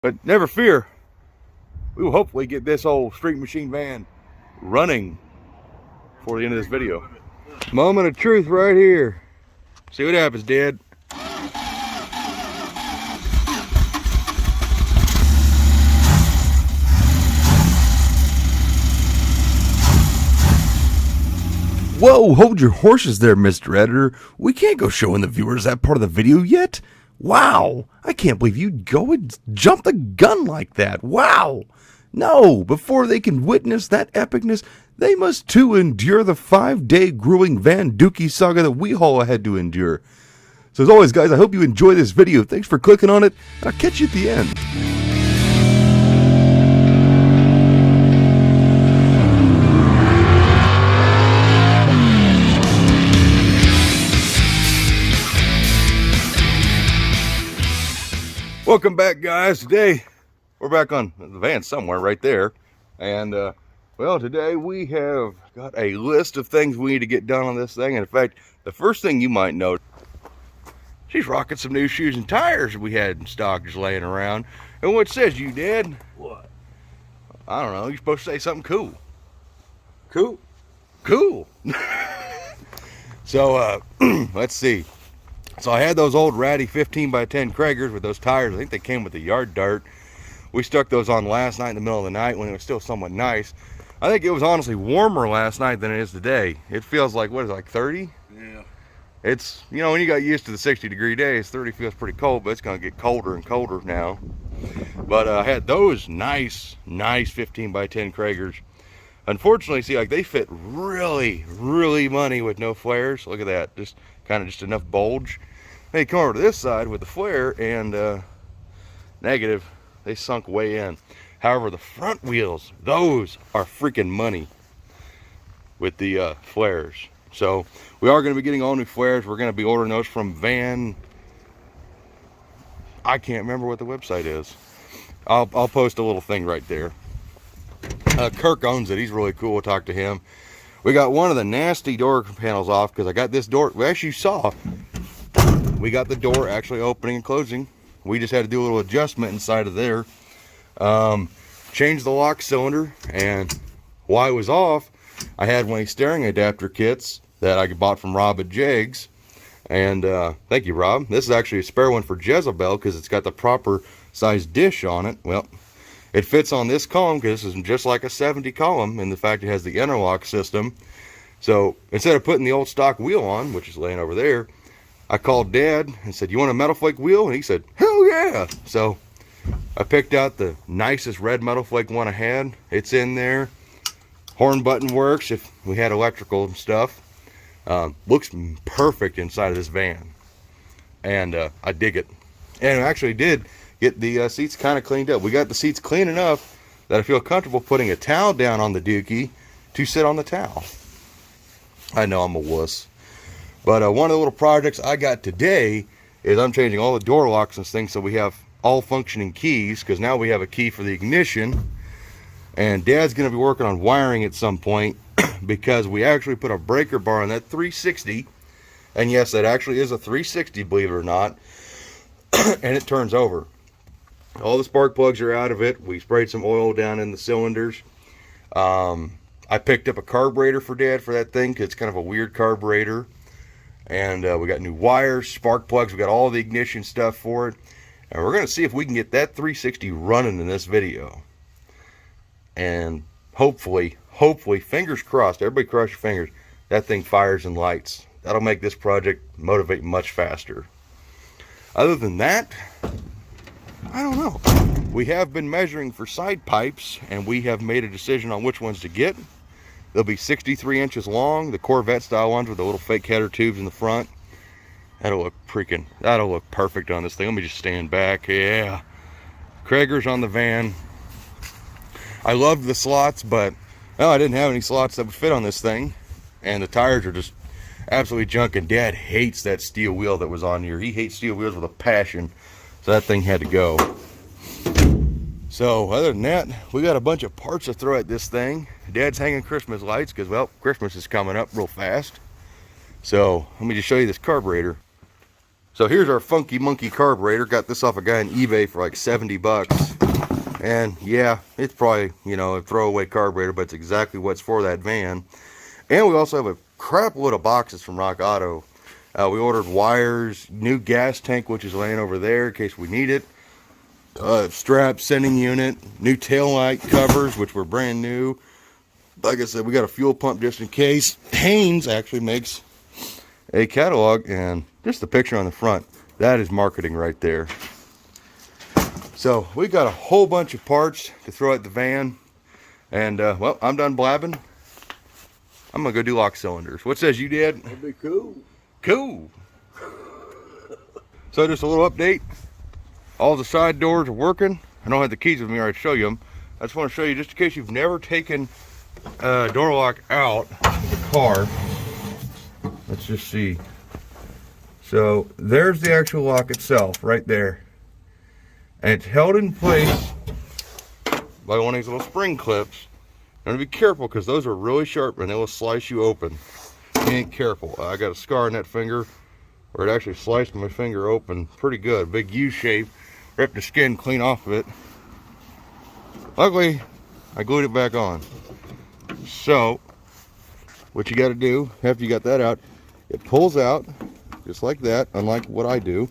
But never fear, we will hopefully get this old street machine van running before the end of this video. Moment of truth right here. See what happens, Dad. Whoa, hold your horses there, Mr. Editor. We can't go showing the viewers that part of the video yet. Wow, I can't believe you'd go and jump the gun like that. Wow. No, before they can witness that epicness, they must too endure the 5-day grueling Van Dookie saga that we all had to endure. So as always, guys, I hope you enjoy this video. Thanks for clicking on it, and I'll catch you at the end. Welcome back, guys. Today we're back on the van somewhere right there, and well, today we have got a list of things we need to get done on this thing. And in fact, the first thing you might note, she's rocking some new shoes and tires we had in stock just laying around. And what says you, Dad? What? I don't know. You're supposed to say something cool. Cool. So let's see. So I had those old ratty 15 by 10 Kragers with those tires. I think they came with the yard dart. We stuck those on last night in the middle of the night when it was still somewhat nice. I think it was honestly warmer last night than it is today. It feels like, what is it, like 30? Yeah. It's, you know, when you got used to the 60-degree days, 30 feels pretty cold, but it's going to get colder and colder now. But I had those nice 15 by 10 Kragers. Unfortunately, see, like they fit really money with no flares. Look at that, just kind of just enough bulge. They come over to this side with the flare and negative, they sunk way in. However, the front wheels, those are freaking money with the flares. So we are going to be getting all new flares. We're going to be ordering those from Van. I can't remember what the website is. I'll post a little thing right there. Kirk owns it. He's really cool. We'll talk to him. We got one of the nasty door panels off because I got this door. Well, as you saw, we got the door actually opening and closing. We just had to do a little adjustment inside of there. Changed the lock cylinder, and while it was off, I had one of these steering adapter kits that I bought from Rob at Jags. And thank you, Rob. This is actually a spare one for Jezebel because it's got the proper size dish on it. Well, it fits on this column because this is just like a 70 column, and the fact it has the interlock system. So instead of putting the old stock wheel on, which is laying over there, I called Dad and said, "You want a metal flake wheel?" And he said, "Hell yeah!" So I picked out the nicest red metal flake one I had. It's in there. Horn button works if we had electrical stuff. Looks perfect inside of this van, and I dig it. And I actually did get the seats kind of cleaned up. We got the seats clean enough that I feel comfortable putting a towel down on the dookie to sit on the towel. I know I'm a wuss. But one of the little projects I got today is I'm changing all the door locks and things so we have all functioning keys, because now we have a key for the ignition. And Dad's going to be working on wiring at some point because we actually put a breaker bar on that 360. And yes, that actually is a 360, believe it or not. And it turns over. All the spark plugs are out of it. We sprayed some oil down in the cylinders. I picked up a carburetor for Dad for that thing because it's kind of a weird carburetor. And we got new wires, spark plugs. We got all the ignition stuff for it. And we're going to see if we can get that 360 running in this video. And hopefully, fingers crossed, everybody cross your fingers, that thing fires and lights. That'll make this project motivate much faster. Other than that, I don't know. We have been measuring for side pipes, and we have made a decision on which ones to get. They'll be 63 inches long, the Corvette style ones with the little fake header tubes in the front. That'll look perfect on this thing. Let me just stand back. Yeah. Kragers on the van. I loved the slots, but well, I didn't have any slots that would fit on this thing. And the tires are just absolutely junk, and Dad hates that steel wheel that was on here. He hates steel wheels with a passion. So that thing had to go. So other than that, we got a bunch of parts to throw at this thing. Dad's hanging Christmas lights because, well, Christmas is coming up real fast. So let me just show you this carburetor. So here's our funky monkey carburetor. Got this off a guy on eBay for like 70 bucks. And yeah, it's probably, you know, a throwaway carburetor, but it's exactly what's for that van. And we also have a crap load of boxes from Rock Auto. We ordered wires, new gas tank, which is laying over there in case we need it. Strap, sending unit, new tail light covers, which were brand new. Like I said, we got a fuel pump just in case. Haynes actually makes a catalog, and just the picture on the front, that is marketing right there. So we got a whole bunch of parts to throw at the van, and well, I'm done blabbing. I'm gonna go do lock cylinders. What says you, Dad? That'd be cool. Cool. So just a little update. All the side doors are working. I don't have the keys with me, or I'd show you them. I just want to show you, just in case you've never taken a door lock out of the car. Let's just see. So there's the actual lock itself right there. And it's held in place by one of these little spring clips. You want to be careful because those are really sharp and they will slice you open. You ain't careful. I got a scar on that finger where it actually sliced my finger open pretty good. Big U shape. Ripped the skin clean off of it. Luckily, I glued it back on. So, what you got to do after you got that out, it pulls out just like that, unlike what I do.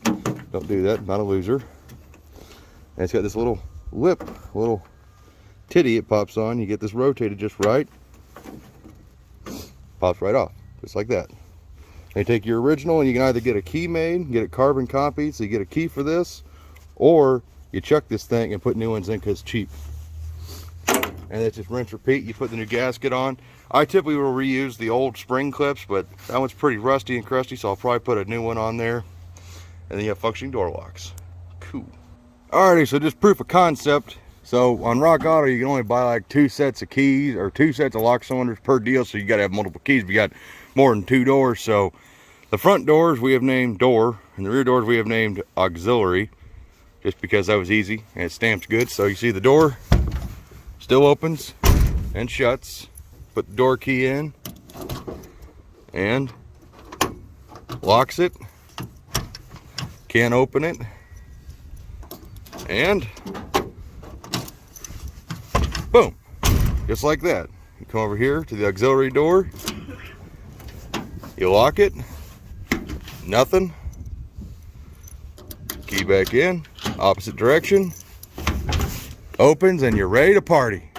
Don't do that, not a loser. And it's got this little lip, little titty it pops on. You get this rotated just right. Pops right off, just like that. And you take your original and you can either get a key made, get a carbon copy, so you get a key for this, or you chuck this thing and put new ones in because it's cheap. And it's just rinse repeat. You put the new gasket on. I typically will reuse the old spring clips, but that one's pretty rusty and crusty, so I'll probably put a new one on there. And then you have functioning door locks. Cool. Alrighty, so just proof of concept. So on Rock Auto, you can only buy like 2 sets of keys or 2 sets of lock cylinders per deal, so you got to have multiple keys. We got more than 2 doors. So the front doors we have named door, and the rear doors we have named auxiliary, just because that was easy and it stamps good. So you see the door still opens and shuts. Put the door key in and locks it. Can't open it. And boom, just like that. You come over here to the auxiliary door, you lock it, nothing. Key back in, opposite direction, opens, and you're ready to party.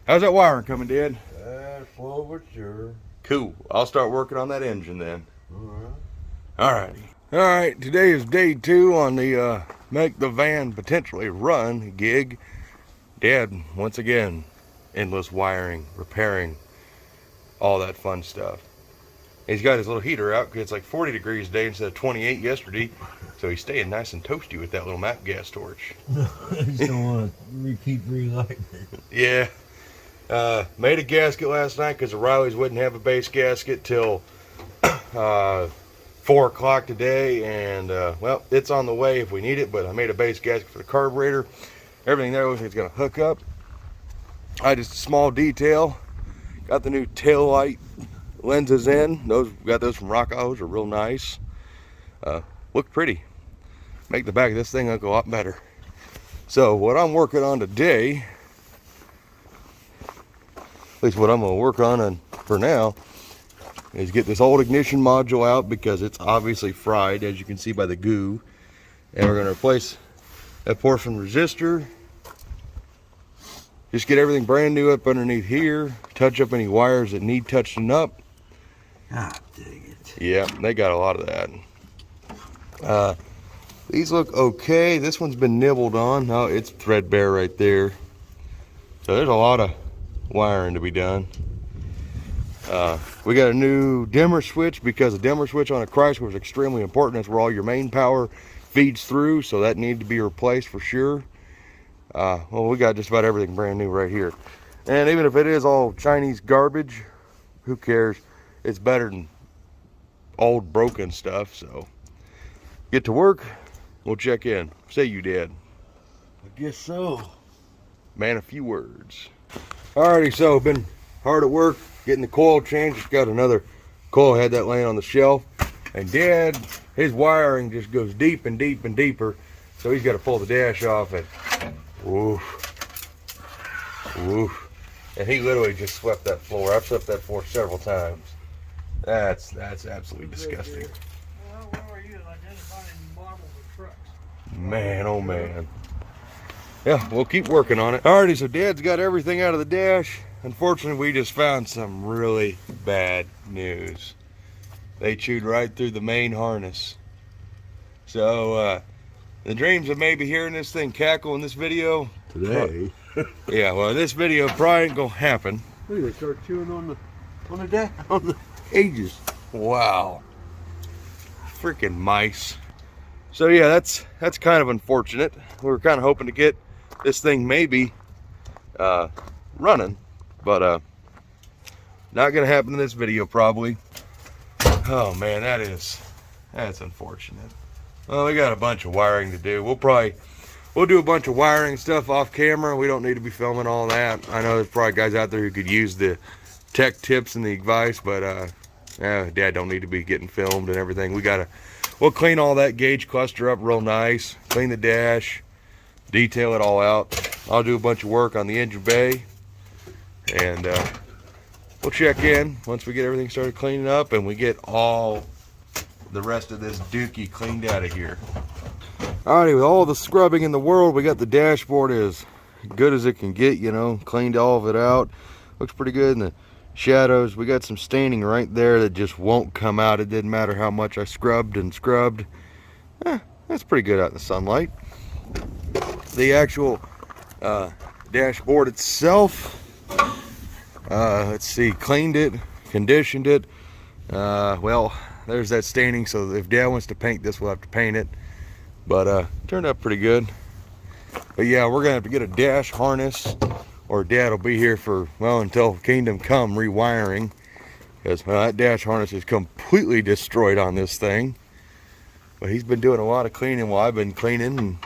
How's that wiring coming, Dad? Slow but sure. Cool. I'll start working on that engine then. Alright. Alright, today is day 2 on the make the van potentially run gig. Dad, once again, endless wiring, repairing, all that fun stuff. He's got his little heater out because it's like 40 degrees today instead of 28 yesterday. So he's staying nice and toasty with that little MAP gas torch. I just don't want to keep relighting it. Yeah. Made a gasket last night because the Rileys wouldn't have a base gasket till 4 o'clock today. And, well, it's on the way if we need it. But I made a base gasket for the carburetor. Everything there looks like it's going to hook up. Just a small detail. Got the new tail light lenses in. Got those from Rock Auto. Those are real nice. Look pretty. Make the back of this thing look a lot better. So what I'm working on today, at least what I'm going to work on for now, is get this old ignition module out because it's obviously fried, as you can see by the goo. And we're going to replace that portion resistor. Just get everything brand new up underneath here. Touch up any wires that need touching up. God dang it. Yeah, they got a lot of that. These look okay. This one's been nibbled on. No, it's threadbare right there. So there's a lot of wiring to be done. We got a new dimmer switch because the dimmer switch on a Chrysler is extremely important. That's where all your main power feeds through, so that needs to be replaced for sure. Well, we got just about everything brand new right here. And even if it is all Chinese garbage, who cares? It's better than old broken stuff. So get to work. We'll check in. Say you did. I guess so. Man, a few words. Alrighty, so been hard at work getting the coil changed. Just got another coil head that laying on the shelf. And Dad, his wiring just goes deep and deep and deeper. So he's got to pull the dash off and woof, woof. And he literally just swept that floor. I've swept that floor several times. That's absolutely disgusting. Well, where were you identifying models of trucks? Man, oh man. Yeah, we'll keep working on it. Alrighty, so Dad's got everything out of the dash. Unfortunately, we just found some really bad news. They chewed right through the main harness. So, the dreams of maybe hearing this thing cackle in this video. Today. Yeah, well, this video probably ain't gonna happen. Look, they start chewing on the edges. Wow. Freaking mice. So yeah, that's kind of unfortunate. We were kind of hoping to get this thing maybe running, but not gonna happen in this video probably. Oh man, that's unfortunate. Well, we got a bunch of wiring to do. We'll do a bunch of wiring stuff off camera. We don't need to be filming all that. I know there's probably guys out there who could use the tech tips and the advice, but Dad don't need to be getting filmed and everything. We'll clean all that gauge cluster up real nice, clean the dash, detail it all out. I'll do a bunch of work on the engine bay, and we'll check in once we get everything started cleaning up and we get all the rest of this dookie cleaned out of here. Alrighty, with all the scrubbing in the world, we got the dashboard as good as it can get, you know, cleaned all of it out. Looks pretty good. And the shadows, we got some staining right there that just won't come out. It didn't matter how much I scrubbed and scrubbed. That's pretty good out in the sunlight. The actual dashboard itself, let's see, cleaned it, conditioned it. Well, there's that staining, so if Dad wants to paint this, we'll have to paint it. But turned out pretty good. But yeah, we're gonna have to get a dash harness, or Dad will be here for, well, until Kingdom Come rewiring, because that dash harness is completely destroyed on this thing. But he's been doing a lot of cleaning while I've been cleaning, and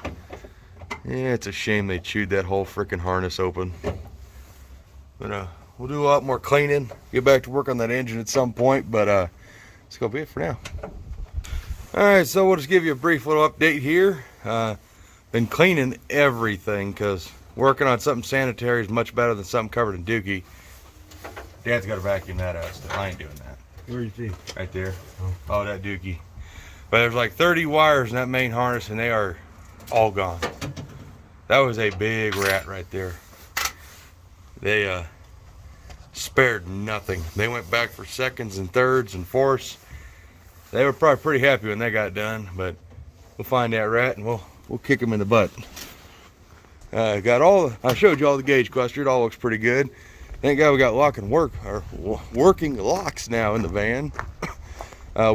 yeah, it's a shame they chewed that whole freaking harness open. But we'll do a lot more cleaning, get back to work on that engine at some point, but that's gonna be it for now. Alright, so we'll just give you a brief little update here. Been cleaning everything, because working on something sanitary is much better than something covered in dookie. Dad's got to vacuum that out still. I ain't doing that. Where you see? Right there. Oh, that dookie. But there's like 30 wires in that main harness, and they are all gone. That was a big rat right there. They spared nothing. They went back for seconds and thirds and fourths. They were probably pretty happy when they got done, but we'll find that rat and we'll kick him in the butt. I showed you all the gauge cluster. It all looks pretty good. Thank God we got working locks now in the van.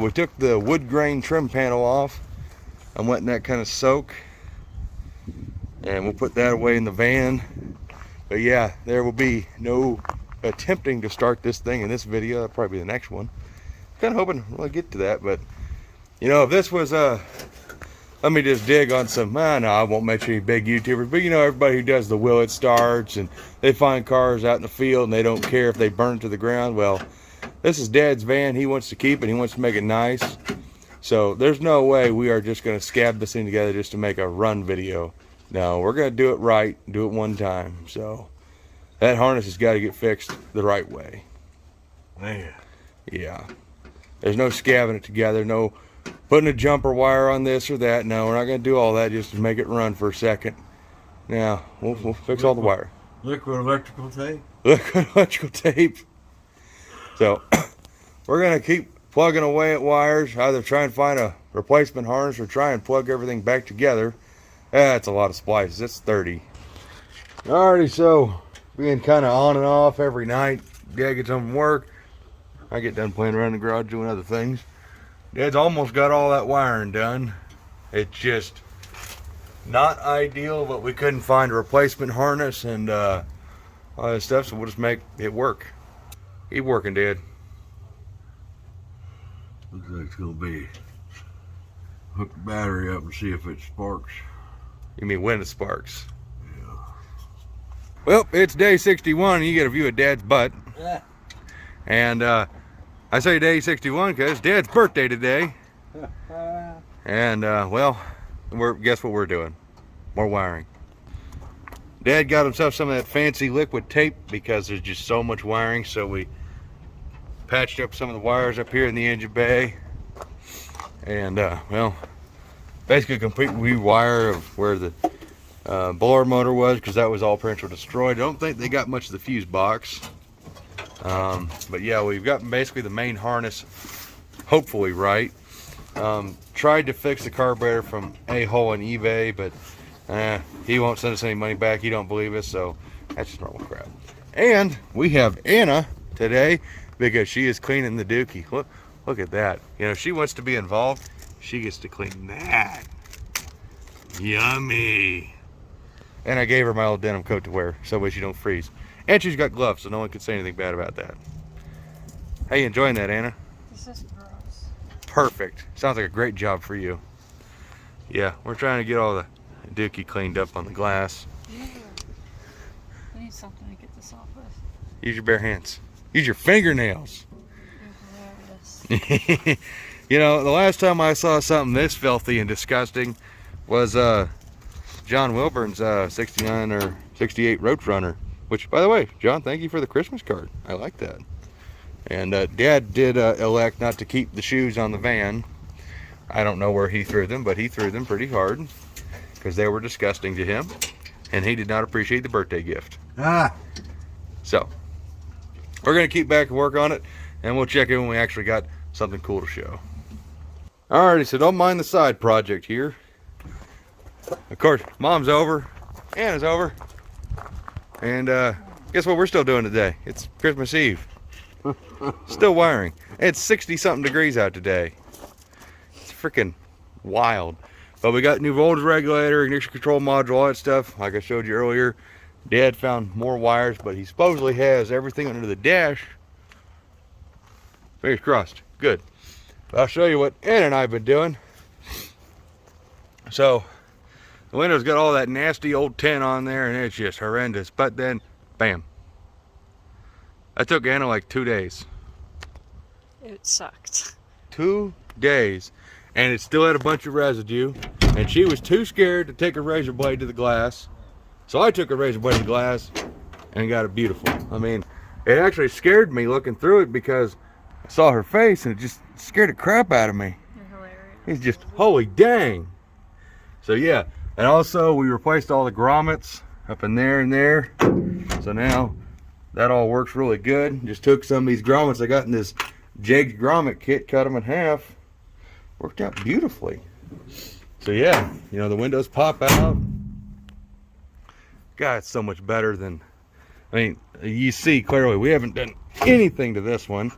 We took the wood grain trim panel off. I'm letting that kind of soak, and we'll put that away in the van. But yeah, there will be no attempting to start this thing in this video. That'll probably be the next one. Kind of hoping we'll get to that, but you know, if this was let me just dig on some, no, I won't mention any big YouTubers, but you know, everybody who does the will it starts, and they find cars out in the field and they don't care if they burn it to the ground. Well, this is Dad's van. He wants to keep it. He wants to make it nice. So there's no way we are just going to scab this thing together just to make a run video. No, we're going to do it right, do it one time. So that harness has got to get fixed the right way. Man. Yeah. There's no scabbing it together, no putting a jumper wire on this or that. No, we're not going to do all that just to make it run for a second. Now, we'll fix all the wire. Liquid electrical tape? Liquid electrical tape. So, we're going to keep plugging away at wires, either try and find a replacement harness or try and plug everything back together. That's a lot of splices. It's 30. Alrighty, so being kind of on and off every night. Dad gets home from work. I get done playing around the garage doing other things. Dad's almost got all that wiring done. It's just not ideal, but we couldn't find a replacement harness and all that stuff, so we'll just make it work. Keep working, Dad. Looks like it's gonna be hook the battery up and see if it sparks. You mean when it sparks? Yeah. Well, it's day 61 and you get a view of Dad's butt. Yeah. And I say day 61 because Dad's birthday today. And well, guess what we're doing? More wiring. Dad got himself some of that fancy liquid tape because there's just so much wiring, so we patched up some of the wires up here in the engine bay. And well, basically a complete rewire of where the blower motor was, because that was all pretty much destroyed. I don't think they got much of the fuse box. But yeah, we've got basically the main harness hopefully right. Tried to fix the carburetor from A-hole on eBay, but he won't send us any money back. He don't believe us, so that's just normal crap. And we have Anna today because she is cleaning the dookie. Look at that. You know, she wants to be involved. She gets to clean that. Yummy. And I gave her my old denim coat to wear so that way she don't freeze. And she's got gloves, so no one can say anything bad about that. How you enjoying that, Anna? This is gross. Perfect. Sounds like a great job for you. Yeah, we're trying to get all the dookie cleaned up on the glass. Yeah. I need something to get this off with. Use your bare hands. Use your fingernails. You know, the last time I saw something this filthy and disgusting was John Wilburn's 69 or 68 Roadrunner. Which, by the way, John, thank you for the Christmas card. I like that. And Dad did elect not to keep the shoes on the van. I don't know where he threw them, but he threw them pretty hard because they were disgusting to him, and he did not appreciate the birthday gift. So we're gonna keep back and work on it, and we'll check in when we actually got something cool to show. Alrighty, so don't mind the side project here. Of course, Mom's over, Anna's over, and guess what we're still doing today? It's Christmas Eve. Still wiring. It's 60 something degrees out today. It's freaking wild. But we got new voltage regulator, ignition control module, all that stuff. Like I showed you earlier, Dad found more wires, but he supposedly has everything under the dash. Fingers crossed. Good. But I'll show you what Ann and I have been doing. So the window's got all that nasty old tin on there, and it's just horrendous. But then, bam. That took Anna like 2 days. It sucked. 2 days. And it still had a bunch of residue. And she was too scared to take a razor blade to the glass. So I took a razor blade to the glass and got it beautiful. I mean, it actually scared me looking through it because I saw her face and it just scared the crap out of me. You're hilarious. It's just, holy dang. So yeah, and also we replaced all the grommets up in there and there. So now that all works really good. Just took some of these grommets I got in this Jake's grommet kit, cut them in half. Worked out beautifully. So yeah, you know, the windows pop out. God, it's so much better than, I mean, you see clearly we haven't done anything to this one.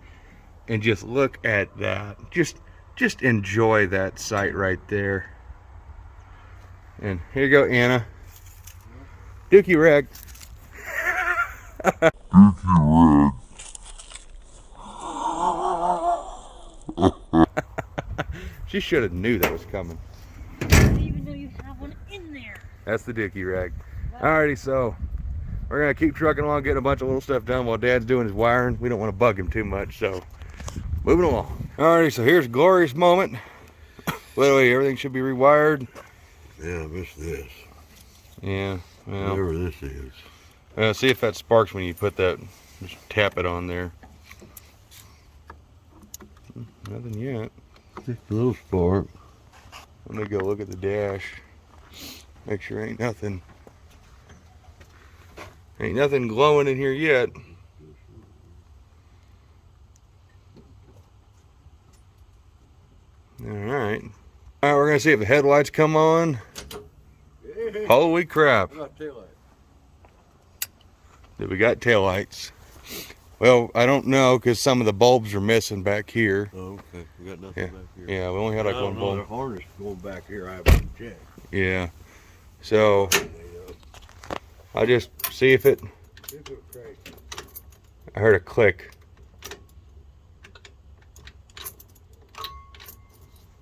And just look at that. Just enjoy that sight right there. And here you go, Anna. Dookie Rag. She should have knew that was coming. I didn't even know you have one in there. That's the Dookie Rag. Alrighty, so we're gonna keep trucking along, getting a bunch of little stuff done while Dad's doing his wiring. We don't want to bug him too much, so moving along. Alrighty, so here's a glorious moment. By the way, everything should be rewired. Yeah, I missed this. Yeah, well, Whatever this is. see if that sparks when you put that. Just tap it on there. Nothing yet. Just a little spark. Let me go look at the dash. Make sure ain't nothing glowing in here yet. Alright. Alright, we're gonna see if the headlights come on. Holy crap. Did we got taillights? Well, I don't know because some of the bulbs are missing back here. Oh, okay. We got nothing back here. Yeah, we only had like one bulb. The harness going back here. I haven't checked. Yeah. So I'll just see if it. I heard a click.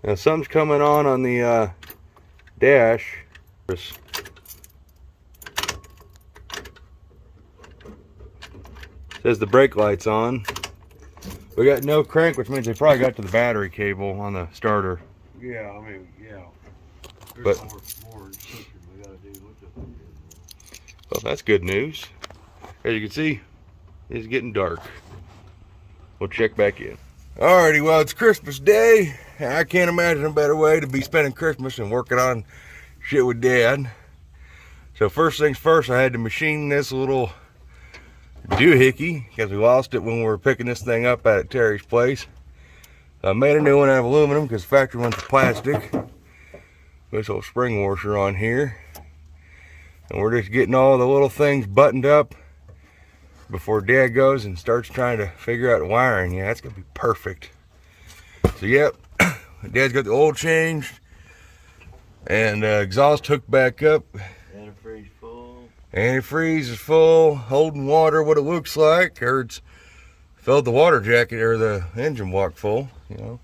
Now something's coming on the dash. Says the brake light's on. We got no crank, which means they probably got to the battery cable on the starter. Yeah, I mean, yeah. But- There's more instruction we gotta do. What the fuck is it? Well, that's good news. As you can see, it's getting dark. We'll check back in. Alrighty, well, it's Christmas Day. I can't imagine a better way to be spending Christmas than working on shit with Dad. So first things first, I had to machine this little doohickey because we lost it when we were picking this thing up at Terry's place. I made a new one out of aluminum because the factory one's plastic. This old spring washer on here. And we're just getting all the little things buttoned up before Dad goes and starts trying to figure out the wiring. Yeah, that's gonna be perfect. So yep, Dad's got the oil changed and exhaust hooked back up. Antifreeze full. Antifreeze is full, holding water what it looks like, or it's filled the water jacket or the engine block full, you know,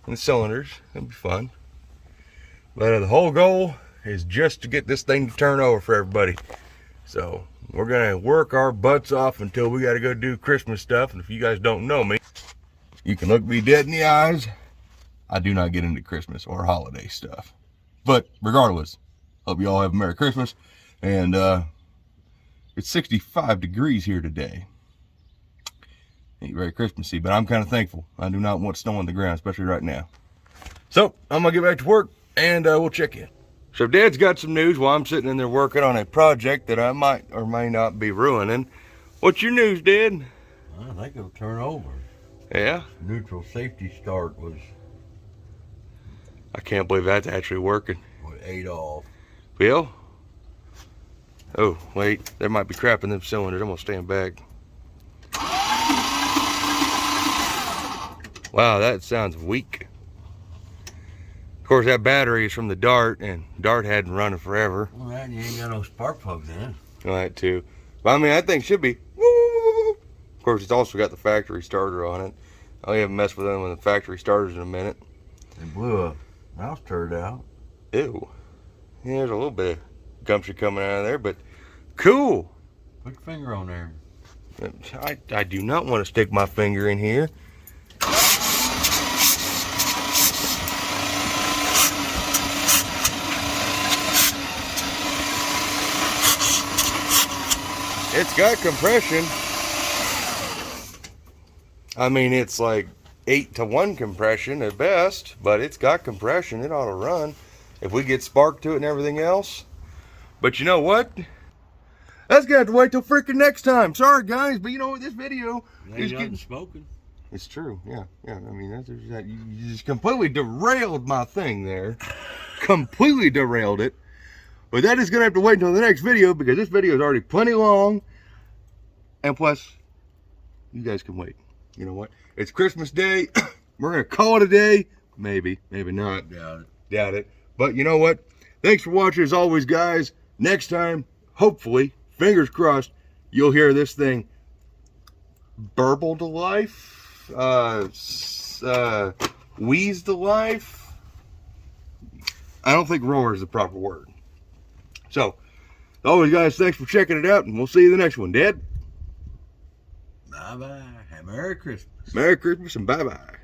and the cylinders. It'll be fun. But the whole goal is just to get this thing to turn over for everybody. So we're gonna work our butts off until we gotta go do Christmas stuff. And if you guys don't know me, you can look me dead in the eyes. I do not get into Christmas or holiday stuff. But regardless, hope you all have a Merry Christmas. And it's 65 degrees here today. Ain't very Christmassy, but I'm kind of thankful. I do not want snow on the ground, especially right now. So I'm gonna get back to work and we'll check in. So Dad's got some news while I'm sitting in there working on a project that I might or may not be ruining. What's your news, Dad? I think it'll turn over. Yeah? Neutral safety start was I can't believe that's actually working. 8 off. Bill? Oh, wait. There might be crap in them cylinders. I'm going to stand back. Wow, that sounds weak. Of course, that battery is from the Dart, and Dart hadn't run it forever. Well, that you ain't got no spark plugs in it. All right, too. But I mean, I think it should be. Of course, it's also got the factory starter on it. I'll even mess with them when the factory starters in a minute. It blew a mouse turd out. Ew. Yeah, there's a little bit of gumption coming out of there, but cool. Put your finger on there. I do not want to stick my finger in here. It's got compression. I mean, it's like 8-to-1 compression at best, but it's got compression. It ought to run if we get spark to it and everything else. But you know what? That's gonna have to wait till freaking next time. Sorry, guys, but you know what? This video is getting smoking. It's true, yeah. I mean, you just completely derailed my thing there. Completely derailed it. But that is going to have to wait until the next video because this video is already plenty long. And plus, you guys can wait. You know what? It's Christmas Day. We're going to call it a day. Maybe, maybe not. Doubt it. But you know what? Thanks for watching as always, guys. Next time, hopefully, fingers crossed, you'll hear this thing burble to life. Wheeze to life. I don't think roar is the proper word. So, as always, guys, thanks for checking it out, and we'll see you in the next one. Dad? Bye-bye. Have Merry Christmas. Merry Christmas and bye-bye.